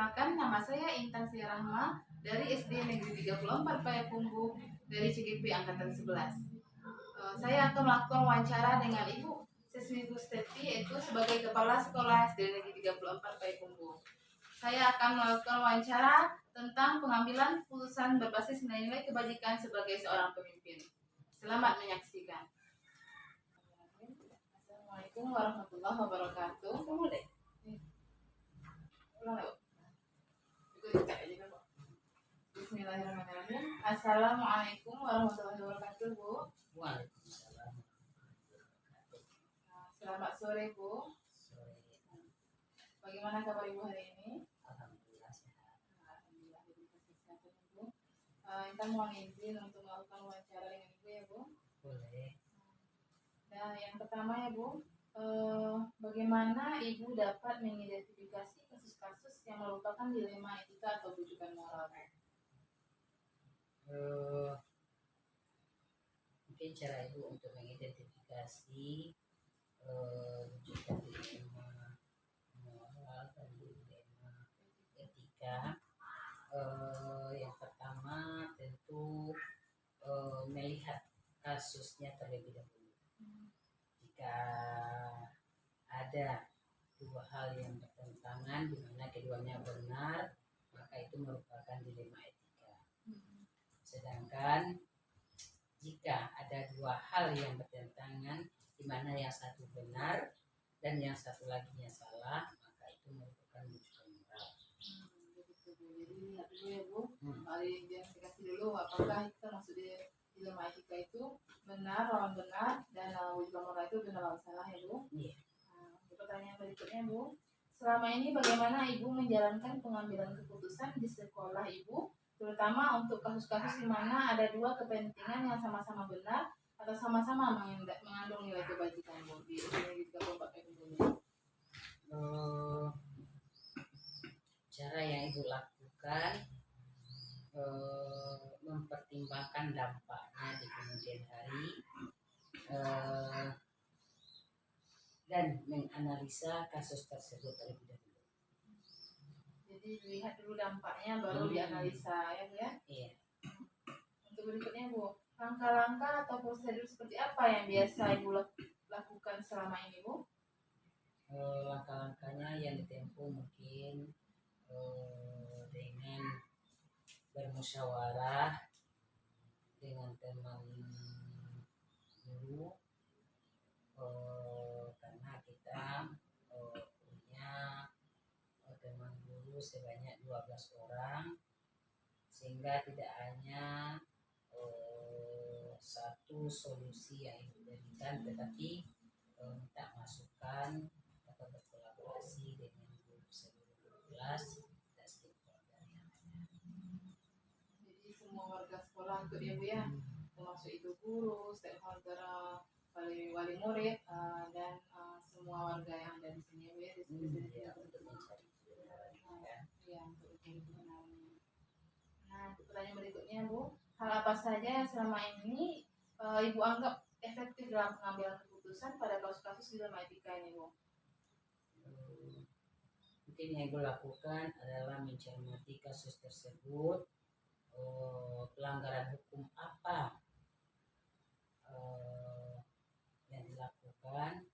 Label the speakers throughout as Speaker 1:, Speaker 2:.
Speaker 1: Perkenalkan, nama saya Intan Sri Rahma dari SD Negeri 34 Payakumbuh dari CGP Angkatan 11. Saya akan melakukan wawancara dengan Ibu Siswi Gusteti, yaitu sebagai Kepala Sekolah SD Negeri 34 Payakumbuh. Saya akan melakukan wawancara tentang pengambilan keputusan berbasis nilai-nilai kebajikan sebagai seorang pemimpin. Selamat menyaksikan. Assalamualaikum warahmatullahi wabarakatuh. Bismillahirrahmanirrahim. Assalamualaikum warahmatullahi wabarakatuh, Bu.
Speaker 2: Waalaikumsalam.
Speaker 1: Selamat sore, Bu.
Speaker 2: Sore.
Speaker 1: Bagaimana kabar Ibu hari ini?
Speaker 2: Alhamdulillah sehat.
Speaker 1: Alhamdulillah, sehat, Bu. Kita mohon izin untuk melakukan wawancara dengan Ibu, ya, Bu.
Speaker 2: Boleh.
Speaker 1: Nah, yang pertama, ya, Bu, bagaimana Ibu dapat mengidentifikasi kasus-kasus yang merupakan dilema etika atau rujukan moral?
Speaker 2: Mungkin cara Ibu untuk mengidentifikasi rujukan dilema moral dan dilema etika. Yang pertama tentu melihat kasusnya terlebih dahulu. Jika ada dua hal yang bertentangan di mana keduanya benar, maka itu merupakan dilema etika. Sedangkan jika ada dua hal yang bertentangan di mana yang satu benar dan yang satu laginya salah, maka itu merupakan rujukan moral.
Speaker 1: Jadi lihat dulu, ya, Bu. Identifikasi dulu apakah itu maksud dilema etika itu benar lawan benar dan rujukan moral itu benar lawan salah, ya, Bu.
Speaker 2: Iya.
Speaker 1: Pertanyaan berikutnya, Bu. Selama ini bagaimana Ibu menjalankan pengambilan keputusan di sekolah Ibu, terutama untuk kasus-kasus di mana ada dua kepentingan yang sama-sama benar atau sama-sama mengandung nilai kebajikan, Bu, di SD 34 ini?
Speaker 2: Cara yang Ibu lakukan mempertimbangkan dampaknya di kemudian hari dan menganalisa kasus tersebut terlebih dahulu.
Speaker 1: Jadi dilihat dulu dampaknya baru dianalisa, ya, Bu, ya?
Speaker 2: Iya.
Speaker 1: Untuk berikutnya, Bu, langkah-langkah atau prosedur seperti apa yang biasa Ibu lakukan selama ini, Bu?
Speaker 2: Langkah-langkahnya yang ditempuh mungkin dengan bermusyawarah dengan teman guru, karena kita punya teman guru sebanyak 12 orang, sehingga tidak hanya satu solusi yang diberikan, tetapi minta masukan atau berkolaborasi dengan guru seluruh kelas dan stakeholder yang ada.
Speaker 1: Jadi semua warga sekolah ikut, ya, Bu, ya, termasuk itu guru, stakeholder, wali murid, dan semua warga yang ada di sini, Bu, ya, di sini.
Speaker 2: Ya, untuk mencari kebenaran.
Speaker 1: Ya, untuk mencari kebenaran. Nah, pertanyaan berikutnya, Bu, hal apa saja yang selama ini Ibu anggap efektif dalam pengambilan keputusan pada kasus-kasus dilema etika ini, Bu?
Speaker 2: Mungkin yang Ibu lakukan adalah mencermati kasus tersebut, pelanggaran hukum apa yang dilakukan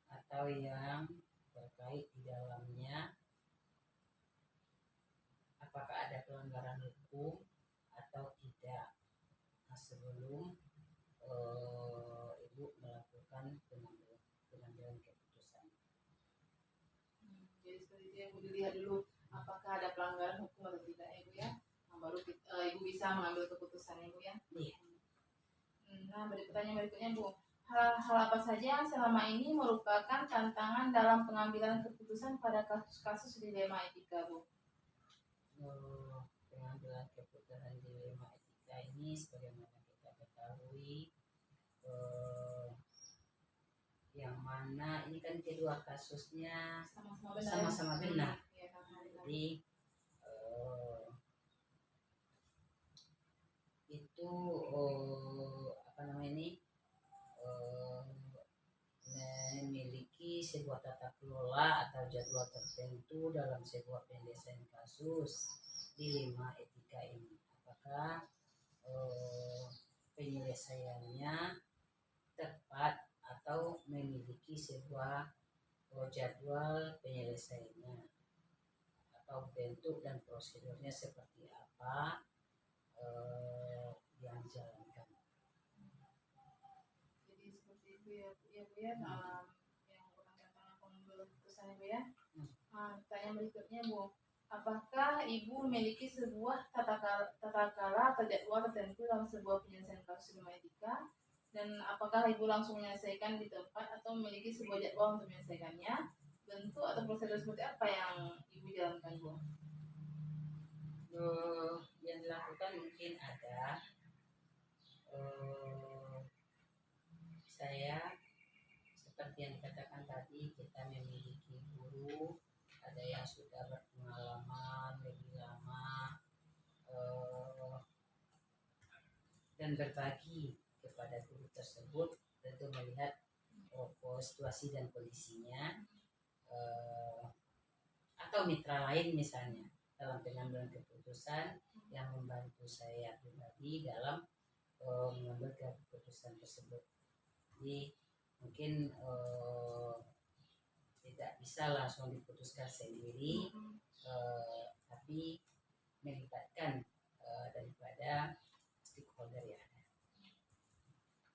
Speaker 2: atau yang terkait di dalamnya, apakah ada pelanggaran hukum atau tidak. Nah, sebelum Ibu melakukan pengambilan keputusan.
Speaker 1: Jadi seperti itu, Ibu dilihat dulu apakah ada pelanggaran hukum atau tidak, Ibu, ya. Nah, baru Ibu bisa mengambil keputusan, Ibu, ya.
Speaker 2: Iya.
Speaker 1: Nah, pertanyaan berikutnya, Bu, hal-hal apa saja yang selama ini merupakan tantangan dalam pengambilan keputusan pada kasus-kasus dilema etika, Bu?
Speaker 2: Pengambilan keputusan dilema etika ini sebagaimana kita ketahui, yang mana ini kan kedua kasusnya sama-sama benar.
Speaker 1: Ya,
Speaker 2: jadi itu memiliki sebuah tata kelola atau jadwal tertentu dalam sebuah penyelesaian kasus dilema etika ini. Apakah penyelesaiannya tepat atau memiliki sebuah jadwal penyelesaiannya atau bentuk dan prosedurnya seperti apa yang dijalankan.
Speaker 1: Jadi seperti itu ya Bu ya, yang merupakan tantangan pengambilan keputusan Bu ya. Pertanyaan berikutnya Bu, apakah Ibu memiliki sebuah tata cara atau jadwal tertentu dalam sebuah penyelesaian kasus dilema etika? Dan apakah Ibu langsung menyelesaikan di tempat atau memiliki sebuah jadwal untuk menyelesaikannya? Bentuk atau prosedur seperti apa yang Ibu jalankan Bu?
Speaker 2: Yang dilakukan mungkin ada saya seperti yang dikatakan tadi, kita memiliki guru, ada yang sudah berpengalaman lebih lama dan berbagi kepada guru tersebut, tentu melihat situasi dan kondisinya, atau mitra lain misalnya dalam pengambilan keputusan yang membantu saya pribadi dalam mengambil keputusan tersebut. Jadi mungkin tidak bisa langsung diputuskan sendiri, tapi melibatkan daripada stakeholder yang ada.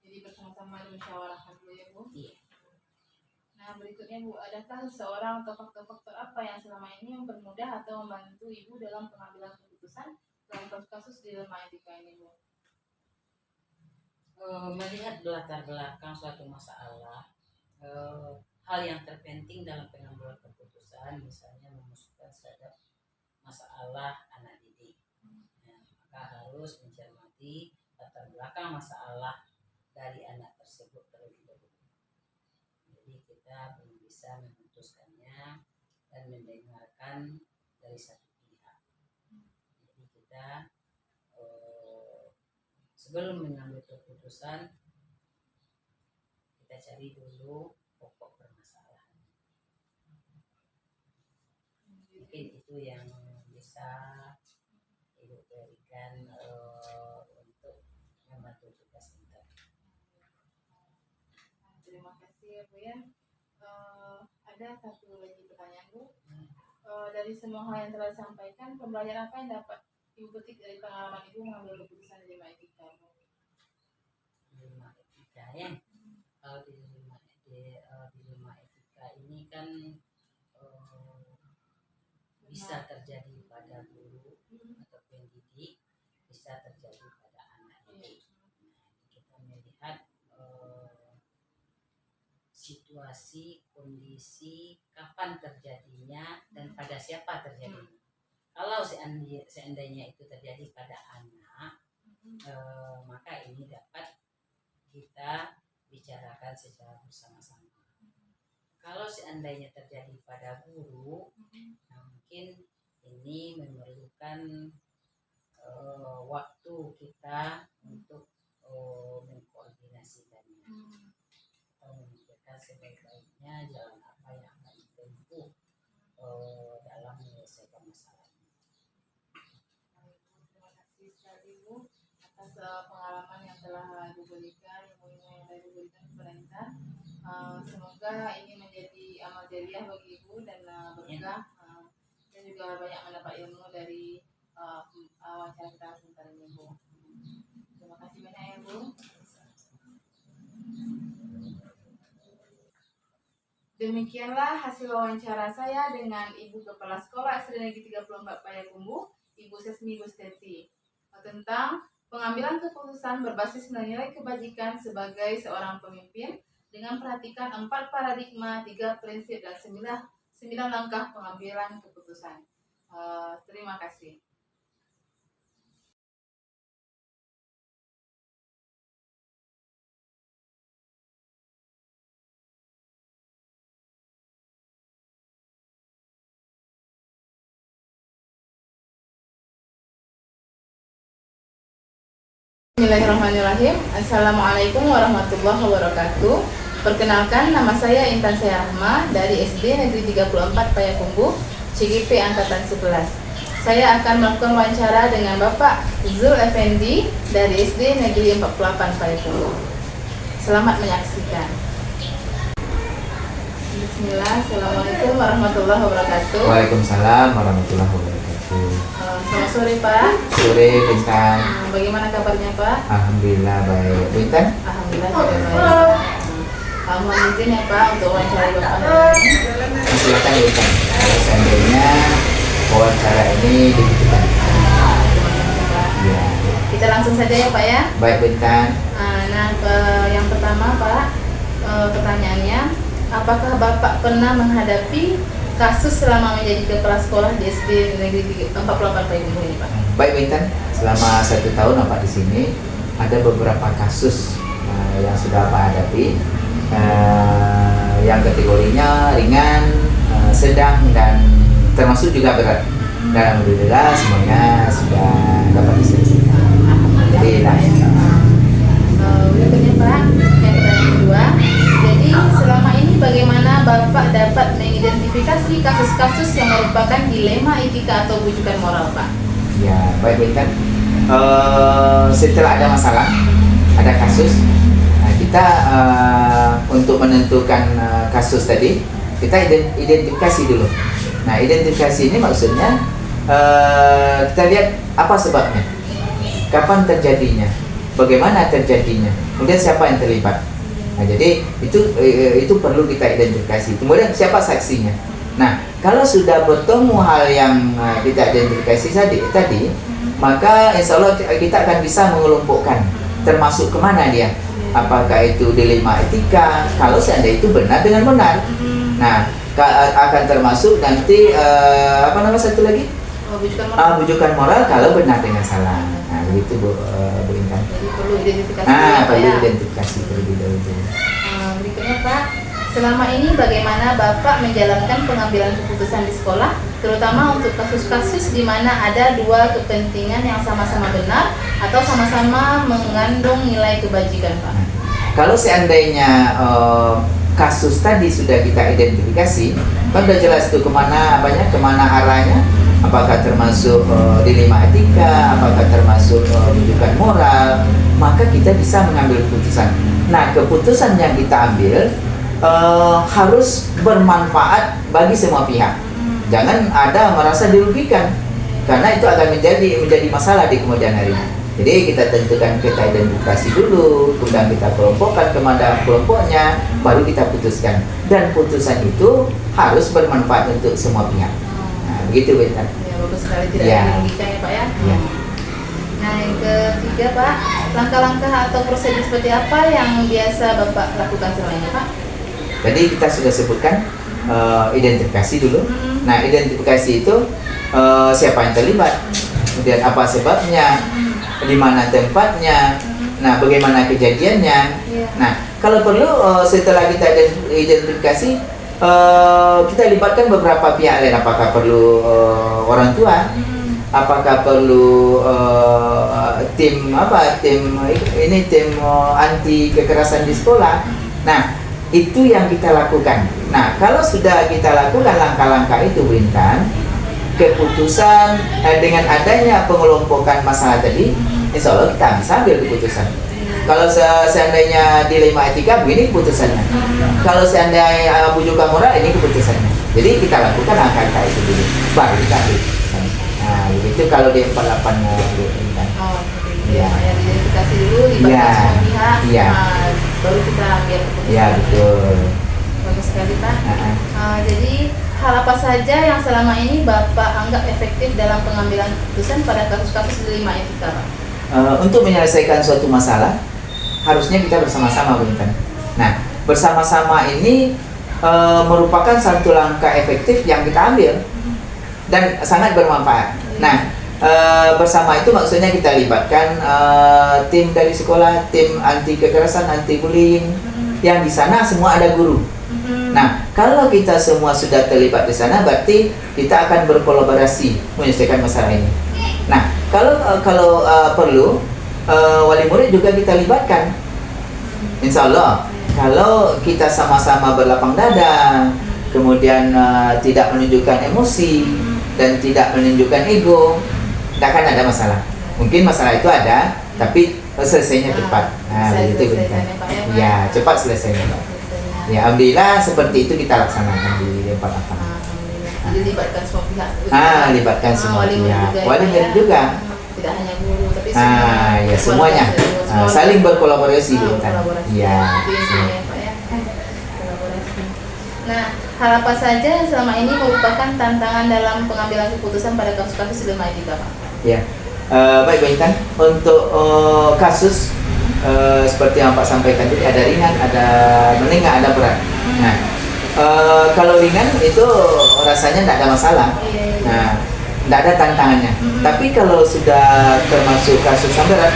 Speaker 1: Jadi bersama-sama dimusyawarahkan dulu ya Bu?
Speaker 2: Iya.
Speaker 1: Nah berikutnya Bu, adakah seseorang atau faktor-faktor apa yang selama ini mempermudah atau membantu Ibu dalam pengambilan keputusan dalam kasus dilema etika ini Bu?
Speaker 2: Melihat latar belakang suatu masalah, hal yang terpenting dalam pengambilan keputusan misalnya memasukkan terhadap masalah anak didik, maka harus mencermati latar belakang masalah dari anak tersebut terlebih dahulu. Jadi kita belum bisa memutuskannya dan mendengarkan dari satu pihak. Jadi kita sebelum mengambil keputusan, kita cari dulu pokok permasalahan. Mungkin itu yang bisa Ibu berikan untuk membantu tugas kita.
Speaker 1: Terima kasih ya Bu ya. Ada satu lagi pertanyaan Bu. Dari semua hal yang telah disampaikan, pembelajaran apa yang dapat Ibu petik dari pengalaman Ibu mengambil keputusan dilema etika Bu?
Speaker 2: Dilema etika ya. Kalau di dilema etika ini kan bisa terjadi pada guru atau pendidik, bisa terjadi pada anak didik. Kita melihat situasi, kondisi, kapan terjadinya dan pada siapa terjadinya. Kalau seandainya itu terjadi pada anak, maka ini dapat kita bicarakan secara bersama-sama. Kalau seandainya terjadi pada guru, mungkin ini memerlukan waktu kita untuk mengkoordinasikannya atau memikirkan sebaik-baiknya jalan apa yang akan ditempuh dalam menyelesaikan masalah ini.
Speaker 1: Terima kasih sekali Bu atas pengalaman yang telah Ibu berikan, ilmu-ilmu yang telah Ibu berikan kepada kita. Semoga ini menjadi amal jariah bagi Ibu dan berkah, dan juga banyak mendapat ilmu dari wawancara kita sebentar ini Bu. Terima kasih banyak ya Bu. Demikianlah hasil wawancara saya dengan Ibu Kepala Sekolah SD Negeri 34 Payakumbuh, Ibu Sesmi Gusteti, tentang pengambilan keputusan berbasis nilai kebajikan sebagai seorang pemimpin dengan perhatikan 4 paradigma, 3 prinsip, dan 9 langkah pengambilan keputusan. Terima kasih. Bismillahirrahmanirrahim. Assalamualaikum warahmatullahi wabarakatuh. Perkenalkan, nama saya Intan Syarahma dari SD Negeri 34 Payakumbuh, CGP Angkatan 11. Saya akan melakukan wawancara dengan Bapak Zul Effendi dari SD Negeri 48 Payakumbuh. Selamat menyaksikan. Bismillah, Assalamualaikum warahmatullahi wabarakatuh.
Speaker 3: Waalaikumsalam warahmatullahi wabarakatuh.
Speaker 1: Selamat sore Pak.
Speaker 3: Sore Bintang.
Speaker 1: Bagaimana kabarnya Pak?
Speaker 3: Alhamdulillah baik. Bintang?
Speaker 1: Alhamdulillah juga baik. Mohon izin ya Pak untuk wawancara Bapak hari ini.
Speaker 3: Silakan Bintang. Kalau seandainya wawancara ini dibutuhkan. Ya.
Speaker 1: Kita langsung saja ya Pak ya.
Speaker 3: Baik Bintang.
Speaker 1: Nah, yang pertama Pak, pertanyaannya, apakah Bapak pernah menghadapi kasus selama menjadi kepala sekolah di SD Negeri 48 Payakumbuh ini Pak?
Speaker 3: Baik Bintang. Selama 1 tahun Bapak di sini ada beberapa kasus yang sudah Bapak hadapi. Yang kategorinya ringan, sedang dan termasuk juga berat. Dan alhamdulillah semuanya sudah dapat diselesaikan. Jadi langsung.
Speaker 1: Berikutnya Pak, yang pertanyaan kedua. Jadi selama ini bagaimana Bapak dapat mengidentifikasi kasus-kasus yang merupakan dilema etika atau bujukan moral Pak?
Speaker 3: Ya, baik Bintang. Setelah ada masalah, ada kasus, kita untuk menentukan kasus tadi, kita identifikasi dulu. Nah, identifikasi ini maksudnya kita lihat apa sebabnya, kapan terjadinya, bagaimana terjadinya, kemudian siapa yang terlibat. Nah, jadi itu perlu kita identifikasi. Kemudian siapa saksinya. Nah, kalau sudah bertemu hal yang kita identifikasi tadi, maka insya Allah kita akan bisa mengelompokkan termasuk kemana dia. Apakah itu dilema etika, kalau seandainya itu benar dengan benar. Nah, akan termasuk nanti satu lagi?
Speaker 1: Bujukan moral.
Speaker 3: Bujukan moral kalau benar dengan salah. Nah, begitu Bu Intan.
Speaker 1: Jadi perlu identifikasi
Speaker 3: Perlu
Speaker 1: ya?
Speaker 3: identifikasi terlebih dahulu.
Speaker 1: Berikutnya Pak, selama ini bagaimana Bapak menjalankan pengambilan keputusan di sekolah, terutama untuk kasus-kasus di mana ada dua kepentingan yang sama-sama benar atau sama-sama mengandung nilai kebajikan Pak?
Speaker 3: Kalau seandainya kasus tadi sudah kita identifikasi, kan sudah jelas tuh kemana arahnya, apakah termasuk dilema etika, apakah termasuk bujukan moral, maka kita bisa mengambil keputusan. Nah, keputusan yang kita ambil harus bermanfaat bagi semua pihak. Jangan ada merasa dirugikan, karena itu akan menjadi masalah di kemudian hari. Jadi kita tentukan, kita identifikasi dulu, kemudian kita kelompokkan kemana kelompoknya, baru kita putuskan. Dan putusan itu harus bermanfaat untuk semua pihak. Nah, begitu Bintang.
Speaker 1: Ya, bagus sekali, tidak
Speaker 3: Ya.
Speaker 1: dirugikan ya Pak ya.
Speaker 3: Ya.
Speaker 1: Nah, yang ketiga Pak, langkah-langkah atau prosedur seperti apa yang biasa Bapak lakukan selama ini Pak?
Speaker 3: Tadi kita sudah sebutkan identifikasi dulu. Nah, identifikasi itu siapa yang terlibat, kemudian apa sebabnya, di mana tempatnya, nah bagaimana kejadiannya. Nah, kalau perlu setelah kita identifikasi, kita libatkan beberapa pihak lain. Apakah perlu orang tua, apakah perlu tim anti kekerasan di sekolah. Nah, itu yang kita lakukan. Nah, kalau sudah kita lakukan langkah-langkah itu Bintang, keputusan dengan adanya pengelompokan masalah tadi, insya Allah kita bisa ambil keputusan. Kalau seandainya dilema etika, begini keputusannya. Kalau seandainya bujukan moral, ini keputusannya. Jadi kita lakukan langkah-langkah itu dulu, baru kita ambil keputusan. Nah, itu kalau di 48 Bintang.
Speaker 1: Ya, identifikasi dulu, libatkan semua pihak, baru kita ambil keputusan.
Speaker 3: Ya, betul.
Speaker 1: Bagus sekali Pak. Jadi hal apa saja yang selama ini Bapak anggap efektif dalam pengambilan keputusan pada kasus-kasus dilema etika Pak?
Speaker 3: Untuk menyelesaikan suatu masalah, harusnya kita bersama-sama Bintang. Nah, bersama-sama ini merupakan satu langkah efektif yang kita ambil dan sangat bermanfaat. Nah, bersama itu maksudnya kita libatkan tim dari sekolah, tim anti kekerasan, anti bullying, yang di sana semua ada guru. Nah, kalau kita semua sudah terlibat di sana, berarti kita akan berkolaborasi menyelesaikan masalah ini. Nah, kalau perlu wali murid juga kita libatkan. Insya Allah kalau kita sama-sama berlapang dada, kemudian tidak menunjukkan emosi dan tidak menunjukkan ego, tidak akan ada masalah. Mungkin masalah itu ada, tapi selesainya cepat. Nah,
Speaker 1: Bisa
Speaker 3: begitu
Speaker 1: selesaikan
Speaker 3: kan?
Speaker 1: ya, Pak, ya, Pak.
Speaker 3: Ya, cepat selesainya, Pak.
Speaker 1: Selesainya.
Speaker 3: Ya, alhamdulillah seperti itu kita laksanakan di tempat lapangan.
Speaker 1: Alhamdulillah. Jadi libatkan semua pihak.
Speaker 3: Libatkan semua
Speaker 1: wali murid
Speaker 3: pihak.
Speaker 1: juga, ya,
Speaker 3: Wali
Speaker 1: Pak,
Speaker 3: murid
Speaker 1: ya.
Speaker 3: juga.
Speaker 1: Tidak hanya guru, tapi semua.
Speaker 3: Ya semuanya.
Speaker 1: Semua
Speaker 3: Saling berkolaborasi Bu Intan.
Speaker 1: berkolaborasi.
Speaker 3: Ya.
Speaker 1: Itu intinya ya, Pak, ya. Kolaborasi. Nah, hal apa saja yang selama ini merupakan tantangan dalam pengambilan keputusan pada kasus-kasus dilema etika, Pak?
Speaker 3: Ya. Baik Bu Intan, untuk kasus seperti yang Pak sampaikan tadi, ada ringan, ada menengah, ada berat. Nah, kalau ringan itu rasanya tidak ada masalah. Nah, tidak ada tantangannya. Tapi kalau sudah termasuk kasus yang berat,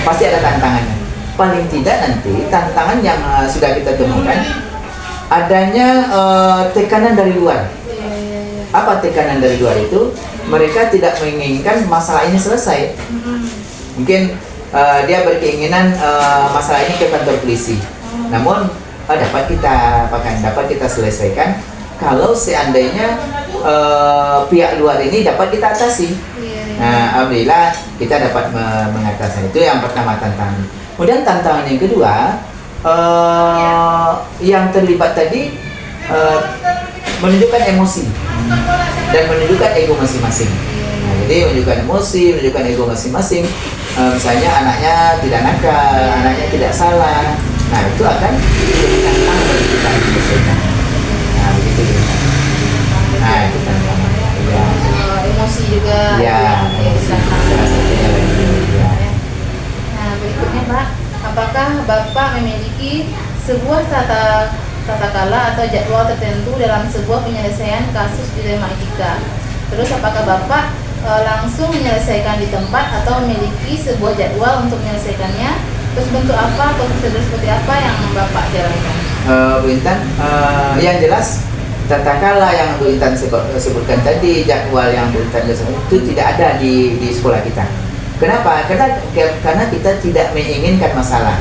Speaker 3: pasti ada tantangannya. Paling tidak nanti tantangan yang sudah kita temukan adanya tekanan dari luar. Apa tekanan dari luar itu? Mereka tidak menginginkan masalah ini selesai. Mungkin dia berkeinginan masalah ini ke kantor polisi. Namun dapat kita selesaikan kalau seandainya pihak luar ini dapat kita atasi. Nah, alhamdulillah kita dapat mengatasi. Itu yang pertama tantangan. Kemudian tantangan yang kedua, yang terlibat tadi menunjukkan emosi dan menunjukkan ego masing-masing. Nah, jadi menunjukkan emosi, menunjukkan ego masing-masing. Misalnya anaknya tidak nakal, anaknya tidak salah. Nah, itu akan menjadi tantangan bagi kita menyelesaikan. Nah, begitu. Nah, itu tantangan. Ya.
Speaker 1: Emosi juga.
Speaker 3: Ya, emosi. Ya.
Speaker 1: Nah, berikutnya Pak, apakah Bapak memiliki sebuah tata kala atau jadwal tertentu dalam sebuah penyelesaian kasus dilema etika? Terus apakah Bapak langsung menyelesaikan di tempat atau memiliki sebuah jadwal untuk menyelesaikannya? Terus bentuk apa atau prosedur seperti apa yang Bapak jalankan?
Speaker 3: Bu Intan, yang jelas tata kala yang Bu Intan sebutkan tadi, jadwal yang Bu Intan itu tidak ada di sekolah kita. Kenapa? Karena kita tidak menginginkan masalah.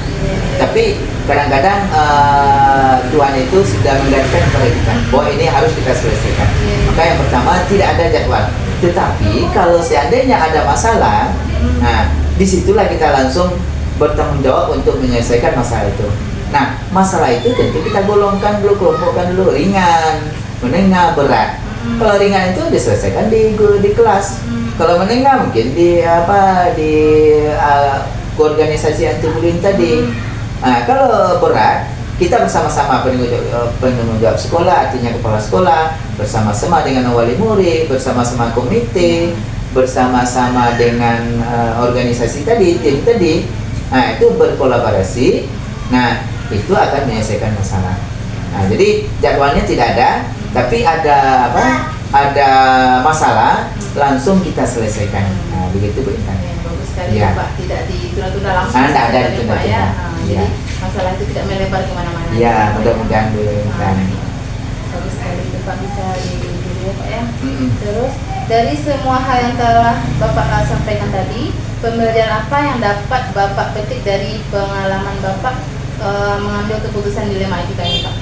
Speaker 3: Tapi kadang-kadang Tuhan itu sudah menggantikan kepada kita bahwa ini harus kita selesaikan. Maka yang pertama tidak ada jadwal. Tetapi kalau seandainya ada masalah, nah disitulah kita langsung bertanggung jawab untuk menyelesaikan masalah itu. Nah, masalah itu tentu kita golongkan dulu, kelompokkan dulu, ringan, menengah, berat. Kalau ringan itu diselesaikan di kelas. Kalau menengah mungkin di organisasi anti bullying tadi. Nah, kalau berat kita bersama-sama penanggung jawab sekolah, artinya kepala sekolah, bersama-sama dengan wali murid, bersama-sama komite, bersama-sama dengan organisasi tadi, tim tadi. Nah, itu berkolaborasi. Nah, itu akan menyelesaikan masalah. Nah, jadi jadwalnya tidak ada, tapi ada ada masalah langsung kita selesaikan. Nah, begitu Bu Intan.
Speaker 1: Bagus sekali
Speaker 3: Ya.
Speaker 1: Pak, tidak ditunda-tunda langsung.
Speaker 3: Tidak ada
Speaker 1: Pak,
Speaker 3: ditunda-tunda.
Speaker 1: ya. Jadi
Speaker 3: Ya.
Speaker 1: masalah itu tidak melebar kemana-mana.
Speaker 3: Ya, mudah-mudahan Bu Intan.
Speaker 1: Bagus sekali itu Pak, bisa dilihat ya Pak ya.
Speaker 3: Mm-mm.
Speaker 1: Terus dari semua hal yang telah Bapak sampaikan tadi, pembelajaran apa yang dapat Bapak petik dari pengalaman Bapak mengambil keputusan dilema etika ini Pak?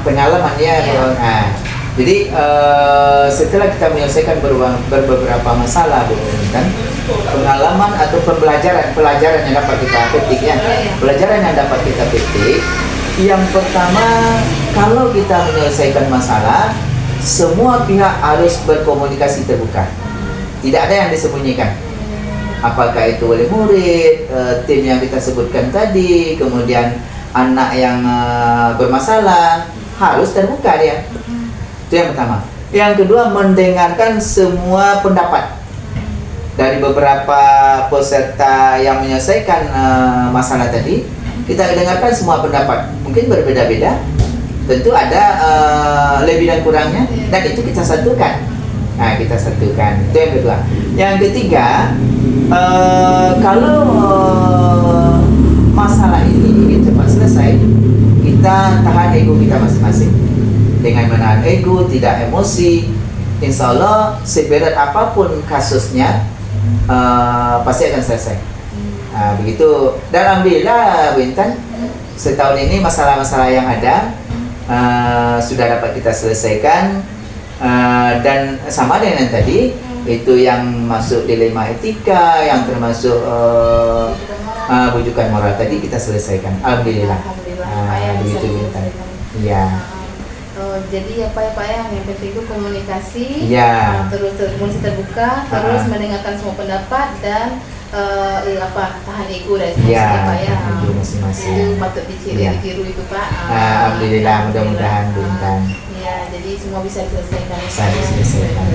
Speaker 3: Pengalamannya.
Speaker 1: Iya.
Speaker 3: Jadi setelah kita menyelesaikan beberapa masalah Bu Intan, pengalaman atau pelajaran yang dapat kita petik ya. Pelajaran yang dapat kita petik, yang pertama, kalau kita menyelesaikan masalah, semua pihak harus berkomunikasi terbuka. Tidak ada yang disembunyikan. Apakah itu wali murid, tim yang kita sebutkan tadi, kemudian anak yang bermasalah, harus terbuka dia. Itu yang pertama. Yang kedua, mendengarkan semua pendapat dari beberapa peserta yang menyelesaikan masalah tadi. Kita dengarkan semua pendapat, mungkin berbeda-beda, tentu ada lebih dan kurangnya, dan itu kita satukan. Nah, kita satukan. Itu yang kedua. Yang ketiga, kalau masalah ini ingin cepat selesai, kita tahan ego kita masing-masing. Dengan menahan ego, tidak emosi, insya Allah seberat apapun kasusnya pasti akan selesai. Begitu. Dan alhamdulillah Bu Intan, setahun ini masalah-masalah yang ada sudah dapat kita selesaikan, dan sama dengan tadi itu yang masuk dilema etika, yang termasuk bujukan moral tadi kita selesaikan. Alhamdulillah.
Speaker 1: Alhamdulillah Pak ya, bisa
Speaker 3: Begitu Bu Intan.
Speaker 1: diselesaikan.
Speaker 3: Iya.
Speaker 1: Jadi apa ya Pak ya, yang penting itu komunikasi,
Speaker 3: Iya.
Speaker 1: terus komunikasi terbuka, terus mendengarkan semua pendapat dan tahan ego dari semua
Speaker 3: Iya,
Speaker 1: Pak ya.
Speaker 3: tahan ego masing-masing.
Speaker 1: Itu patut
Speaker 3: Iya.
Speaker 1: ditiru itu Pak.
Speaker 3: Alhamdulillah, mudah-mudahan Bu Intan.
Speaker 1: Iya, jadi semua bisa diselesaikan.
Speaker 3: Bisa diselesaikan.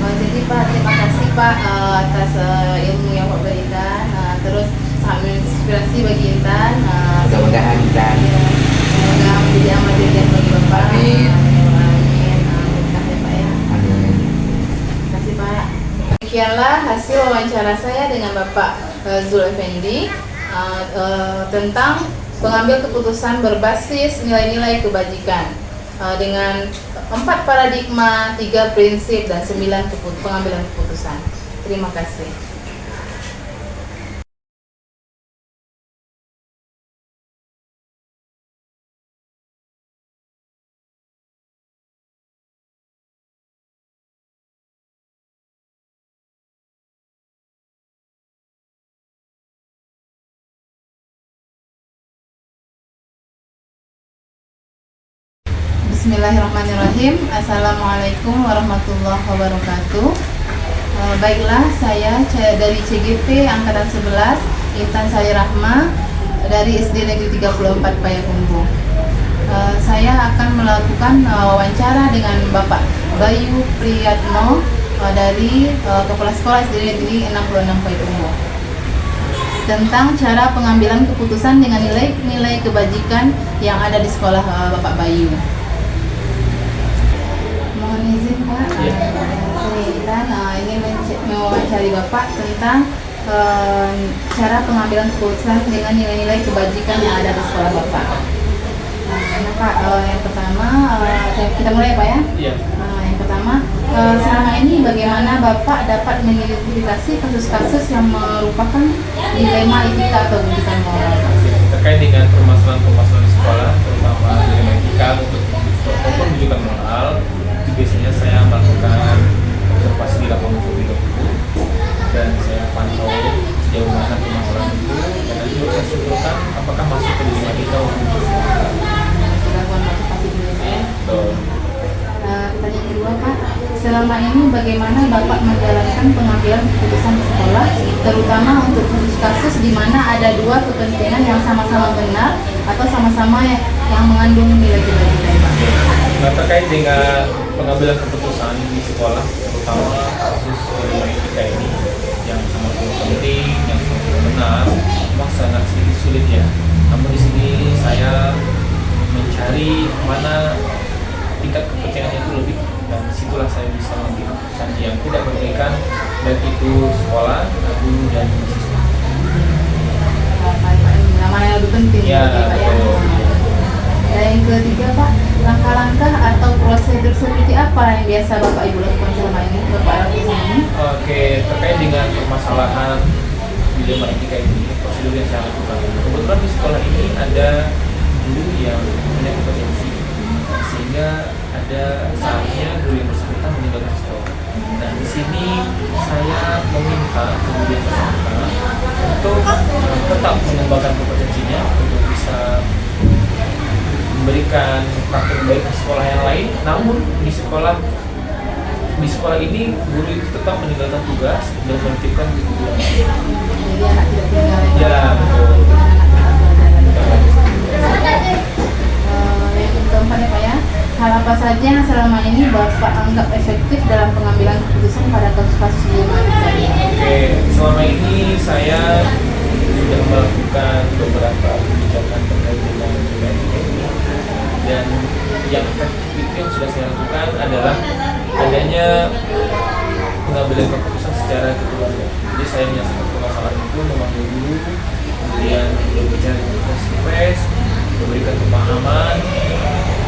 Speaker 1: Jadi Pak, terima kasih Pak atas ilmu yang Pak berikan. Terus sangat menginspirasi bagi Intan.
Speaker 3: Mudah-mudahan Intan.
Speaker 1: Ya, semoga menjadi amal jariah bagi Bapak.
Speaker 3: Amin.
Speaker 1: Amin. Berkah ya Pak ya.
Speaker 3: Amin.
Speaker 1: Terima kasih Pak. Demikianlah hasil wawancara saya dengan Bapak Zul Effendi tentang pengambil keputusan berbasis nilai-nilai kebajikan dengan 4 paradigma, 3 prinsip, dan 9 pengambilan keputusan. Terima kasih. Bismillahirrahmanirrahim. Assalamualaikum warahmatullahi wabarakatuh. Baiklah, saya dari CGP Angkatan 11, Intan Sari Rahma, dari SD Negeri 34 Payakumbuh. Saya akan melakukan wawancara dengan Bapak Bayu Priyatno dari Kepala Sekolah SD Negeri 66 Payakumbuh tentang cara pengambilan keputusan dengan nilai-nilai kebajikan yang ada di sekolah Bapak Bayu. Mohon izin Pak, saya Intan ingin mewawancari Bapak tentang cara pengambilan keputusan dengan nilai-nilai kebajikan yang ada di sekolah Bapak. Nah Pak, yang pertama, kita mulai Pak ya?
Speaker 4: Iya.
Speaker 1: Yang pertama, selama ini bagaimana Bapak dapat mengidentifikasi kasus-kasus yang merupakan dilema etika atau bujukan moral?
Speaker 4: Terkait dengan permasalahan-permasalahan di sekolah, terutama dilema etika maupun bujukan moral, itu biasanya saya melakukan observasi di lapangan terlebih dahulu dan saya pantau sejauh mana permasalahan itu, dan nanti baru saya simpulkan apakah masuk ke dilema etika atau bujukan moral.
Speaker 1: Dilakukan observasi dulu ya.
Speaker 4: Betul.
Speaker 1: Pertanyaan kedua Pak, selama ini bagaimana Bapak menjalankan pengambilan keputusan di sekolah, terutama untuk kasus di mana ada dua kepentingan yang sama-sama benar atau sama-sama yang mengandung nilai kebajikan Pak?
Speaker 4: Nah, terkait dengan pengambilan keputusan di sekolah, terutama kasus dilema etika ini yang sama-sama penting, yang sama-sama benar, memang sangat sedikit sulit ya. Namun di sini saya mencari mana tingkat kepentingannya itu lebih, dan disitulah saya bisa mengambil keputusan yang tidak merugikan baik itu sekolah, guru, dan siswa.
Speaker 1: Mana yang lebih penting
Speaker 4: Ya,
Speaker 1: Pak ya?
Speaker 4: betul.
Speaker 1: Dan yang ketiga Pak, langkah-langkah atau prosedur seperti apa yang biasa Bapak Ibu lakukan selama ini, Bapak lakukan ini?
Speaker 4: Oke, terkait dengan permasalahan dilema etika ini, prosedur yang saya lakukan. Kebetulan di sekolah ini ada guru yang punya kompetensi, sehingga ada saatnya guru yang bersangkutan meninggalkan sekolah. Nah, di sini saya meminta guru yang bersangkutan untuk tetap mengembangkan kompetensinya untuk bisa memberikan praktek baik ke sekolah yang lain. Namun di sekolah ini guru itu tetap meninggalkan tugas dan menitipkan guru yang lain.
Speaker 1: Jadi anak tidak tinggal
Speaker 4: Ya, betul.
Speaker 1: Yang keempat ya Pak ya, hal apa saja yang selama ini Bapak anggap efektif dalam pengambilan keputusan pada kasus-kasus dilema etika ini?
Speaker 4: Oke, selama ini saya sudah melakukan beberapa kebijakan terkait dengan dilema etika ini, dan yang efektif itu yang sudah saya lakukan adalah adanya pengambilan keputusan secara kekeluargaan. Jadi saya menyelesaikan permasalahan itu memanggil guru, kemudian berbicara dengan face to face, memberikan pemahaman.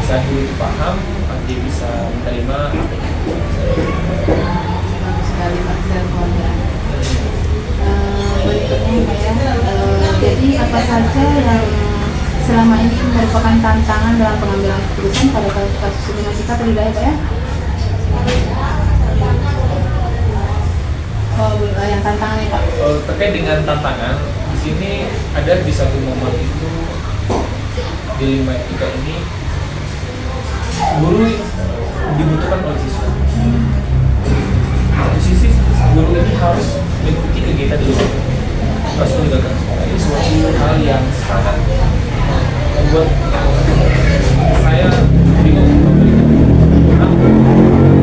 Speaker 4: Saat guru itu paham, dia bisa menerima apa yang
Speaker 1: Bagus sekali Pak, secara keluarga. berikutnya Pak ya. Jadi apa saja yang selama ini merupakan tantangan dalam pengambilan keputusan pada kasus hubungan kita terlebih dahulu Pak ya? Yang tantangan nih Pak.
Speaker 4: Terkait dengan tantangan, di sini ada di satu momen itu di lima etika ini guru dibutuhkan oleh siswa. Satu sisi guru ini harus mengikuti kegiatan di luar, harus meninggalkan sekolah. Ini suatu hal yang sangat membuat saya bingung memberikan.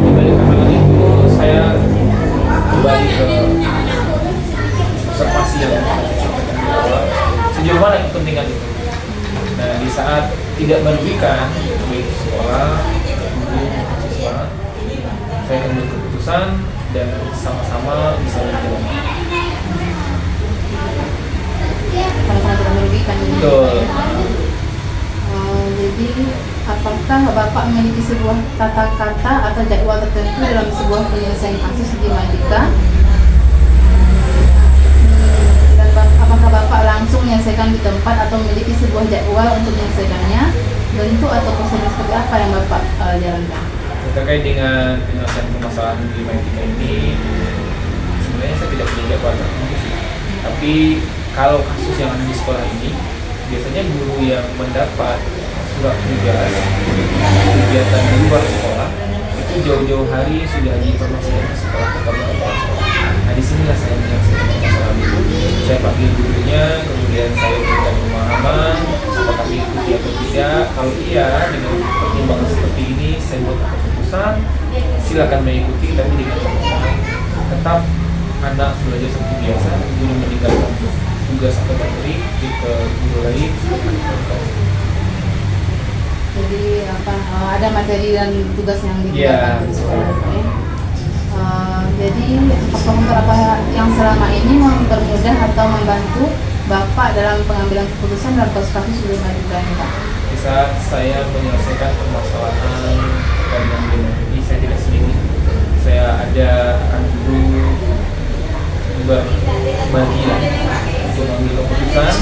Speaker 4: Di balik hal itu saya kembali ke observasi yang saya sampaikan di awal, sejauh mana kepentingan itu. Nah, di saat tidak merugikan baik sekolah, guru, siswa, saya akan membuat keputusan dan sama-sama bisa berjalan.
Speaker 1: Sama-sama tidak merugikan.
Speaker 4: Betul.
Speaker 1: Jadi apakah Bapak memiliki sebuah tata kata atau jadwal tertentu dalam sebuah penyelesaian kasus di Madika? Dan apakah Bapak langsung menyelesaikan di tempat atau memiliki sebuah jadwal untuk menyelesaikannya? Bentuk atau prosedur seperti apa yang Bapak jalankan?
Speaker 4: Terkait dengan penyelesaian permasalahan di Madika ini, sebenarnya saya tidak punya jadwal tertentu sih. Tapi kalau kasus yang ada di sekolah ini, biasanya guru yang mendapat surat tugas kegiatan di luar sekolah itu jauh-jauh hari sudah diinformasikan ke sekolah ketemu kepala sekolah. Nah, disinilah saya menyelesaikan permasalahan itu. Saya panggil gurunya, kemudian saya berikan pemahaman apakah diikuti atau tidak. Kalau iya, dengan pertimbangan seperti ini saya buat keputusan, silakan mengikuti, tapi dengan catatan tetap anak belajar seperti biasa, guru meninggalkan tugas atau materi ke guru lain.
Speaker 1: Jadi ada materi dan tugas yang diberikan di sekolah ya. Jadi faktor apa yang selama ini mempermudah atau membantu Bapak dalam pengambilan keputusan dalam kasus-kasus sebelum Madika ini Pak?
Speaker 4: Di saat saya menyelesaikan permasalahan dengan ini, saya tidak sendiri. Saya ada akan guru berbagi untuk mengambil keputusan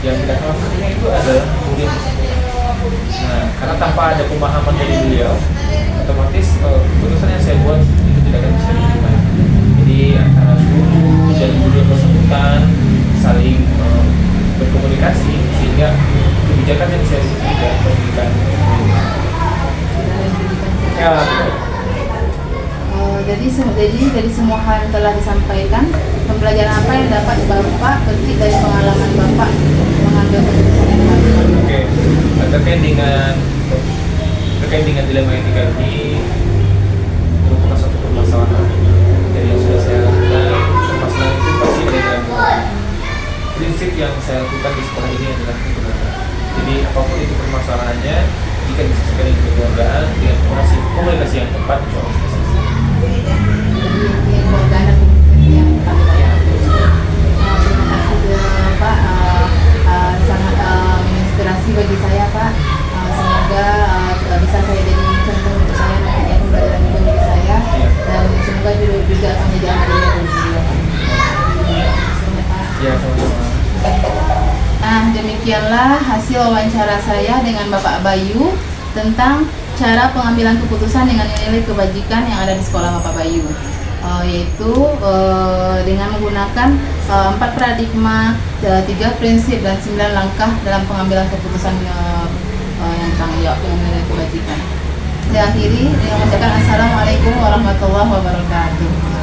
Speaker 4: yang tidak kalah pentingnya itu adalah kemudian. Nah, karena tanpa ada pemahaman dari beliau, otomatis keputusan yang saya buat itu tidak akan bisa diterima. Jadi antara guru dan guru yang bersangkutan saling berkomunikasi sehingga kebijakan yang saya buat tidak merugikan. Ya.
Speaker 1: Jadi dari semua hal yang telah disampaikan, pembelajaran apa yang dapat Bapak petik dari pengalaman Bapak mengambil keputusan yang tepat?
Speaker 4: Oke, terkait dengan dilema etika ini merupakan satu permasalahan dari yang sudah saya lakukan. Permasalahan itu pasti dengan prinsip yang saya lakukan di sekolah ini adalah kebenaran. Jadi apapun itu permasalahannya, jika diselesaikan dengan kekeluargaan dengan komunikasi yang tepat, insya Allah bisa selesai.
Speaker 1: Jadi keluarga dan komunikasi yang tepat. Terima kasih Pak, sangat menginspirasi bagi saya Pak. Semoga bisa saya jadi contoh untuk saya nantinya pembelajaran itu bagi saya, dan semoga juga akan menjadi amal bagi beliau.
Speaker 4: Ya, sama-sama.
Speaker 1: Nah, demikianlah hasil wawancara saya dengan Bapak Bayu tentang cara pengambilan keputusan dengan nilai kebajikan yang ada di sekolah Bapak Bayu, yaitu dengan menggunakan 4 paradigma, 3 prinsip dan 9 langkah dalam pengambilan keputusan yang bertanggung jawab dengan nilai kebajikan. Saya akhiri dengan mengucapkan Assalamualaikum warahmatullahi wabarakatuh.